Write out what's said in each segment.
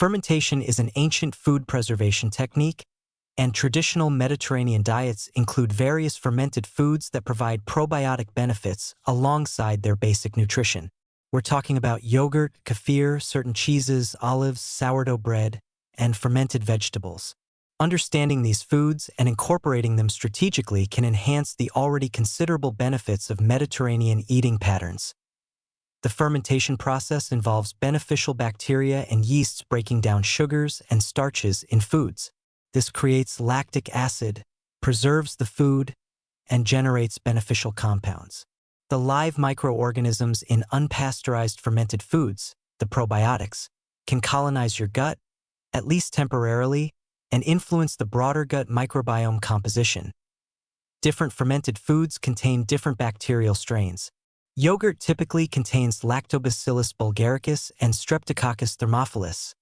Fermentation is an ancient food preservation technique, and traditional Mediterranean diets include various fermented foods that provide probiotic benefits alongside their basic nutrition. We're talking about yogurt, kefir, certain cheeses, olives, sourdough bread, and fermented vegetables. Understanding these foods and incorporating them strategically can enhance the already considerable benefits of Mediterranean eating patterns. The fermentation process involves beneficial bacteria and yeasts breaking down sugars and starches in foods. This creates lactic acid, preserves the food, and generates beneficial compounds. The live microorganisms in unpasteurized fermented foods, the probiotics, can colonize your gut, at least temporarily, and influence the broader gut microbiome composition. Different fermented foods contain different bacterial strains. Yogurt typically contains Lactobacillus bulgaricus and Streptococcus thermophilus,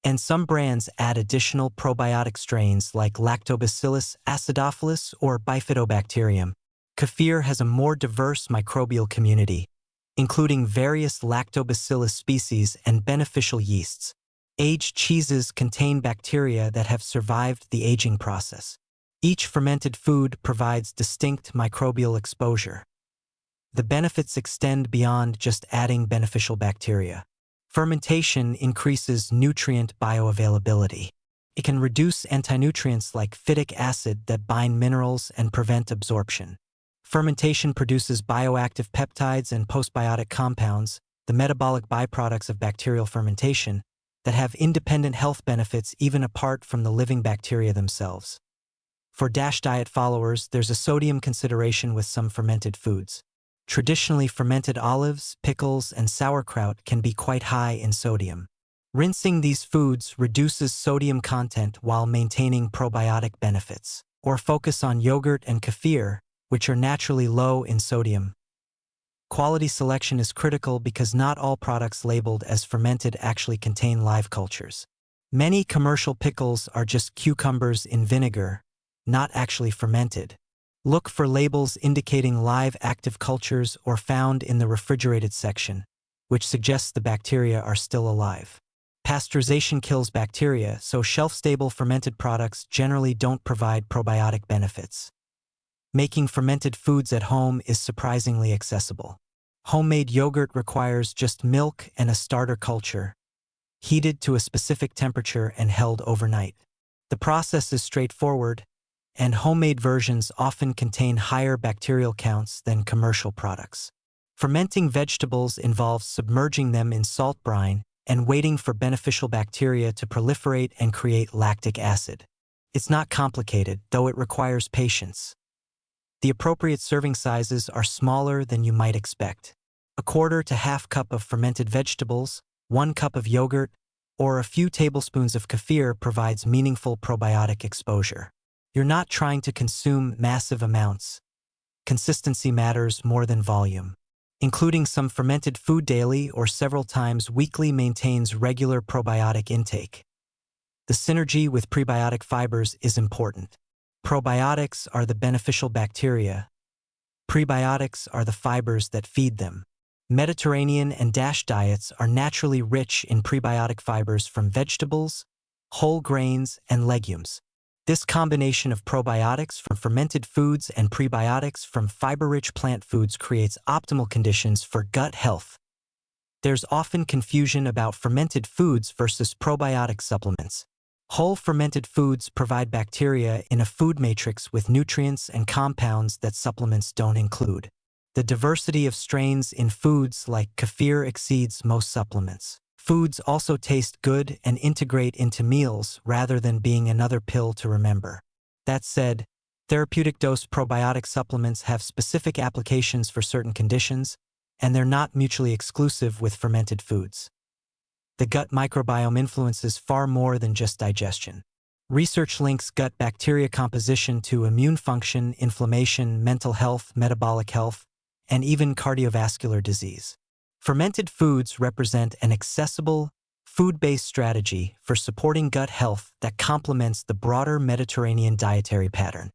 and some brands add additional probiotic strains like Lactobacillus acidophilus or Bifidobacterium. Kefir has a more diverse microbial community, including various Lactobacillus species and beneficial yeasts. Aged cheeses contain bacteria that have survived the aging process. Each fermented food provides distinct microbial exposure. The benefits extend beyond just adding beneficial bacteria. Fermentation increases nutrient bioavailability. It can reduce antinutrients like phytic acid that bind minerals and prevent absorption. Fermentation produces bioactive peptides and postbiotic compounds, the metabolic byproducts of bacterial fermentation, that have independent health benefits even apart from the living bacteria themselves. For DASH diet followers, there's a sodium consideration with some fermented foods. Traditionally fermented olives, pickles, and sauerkraut can be quite high in sodium. Rinsing these foods reduces sodium content while maintaining probiotic benefits. Or focus on yogurt and kefir, which are naturally low in sodium. Quality selection is critical because not all products labeled as fermented actually contain live cultures. Many commercial pickles are just cucumbers in vinegar, not actually fermented. Look for labels indicating live active cultures or found in the refrigerated section, which suggests the bacteria are still alive. Pasteurization kills bacteria, so shelf-stable fermented products generally don't provide probiotic benefits. Making fermented foods at home is surprisingly accessible. Homemade yogurt requires just milk and a starter culture, heated to a specific temperature and held overnight. The process is straightforward, and homemade versions often contain higher bacterial counts than commercial products. Fermenting vegetables involves submerging them in salt brine and waiting for beneficial bacteria to proliferate and create lactic acid. It's not complicated, though it requires patience. The appropriate serving sizes are smaller than you might expect. 1/4 to 1/2 cup of fermented vegetables, 1 cup of yogurt, or a few tablespoons of kefir provides meaningful probiotic exposure. You're not trying to consume massive amounts. Consistency matters more than volume. Including some fermented food daily or several times weekly maintains regular probiotic intake. The synergy with prebiotic fibers is important. Probiotics are the beneficial bacteria. Prebiotics are the fibers that feed them. Mediterranean and DASH diets are naturally rich in prebiotic fibers from vegetables, whole grains, and legumes. This combination of probiotics from fermented foods and prebiotics from fiber-rich plant foods creates optimal conditions for gut health. There's often confusion about fermented foods versus probiotic supplements. Whole fermented foods provide bacteria in a food matrix with nutrients and compounds that supplements don't include. The diversity of strains in foods like kefir exceeds most supplements. Foods also taste good and integrate into meals rather than being another pill to remember. That said, therapeutic dose probiotic supplements have specific applications for certain conditions, and they're not mutually exclusive with fermented foods. The gut microbiome influences far more than just digestion. Research links gut bacteria composition to immune function, inflammation, mental health, metabolic health, and even cardiovascular disease. Fermented foods represent an accessible, food-based strategy for supporting gut health that complements the broader Mediterranean dietary pattern.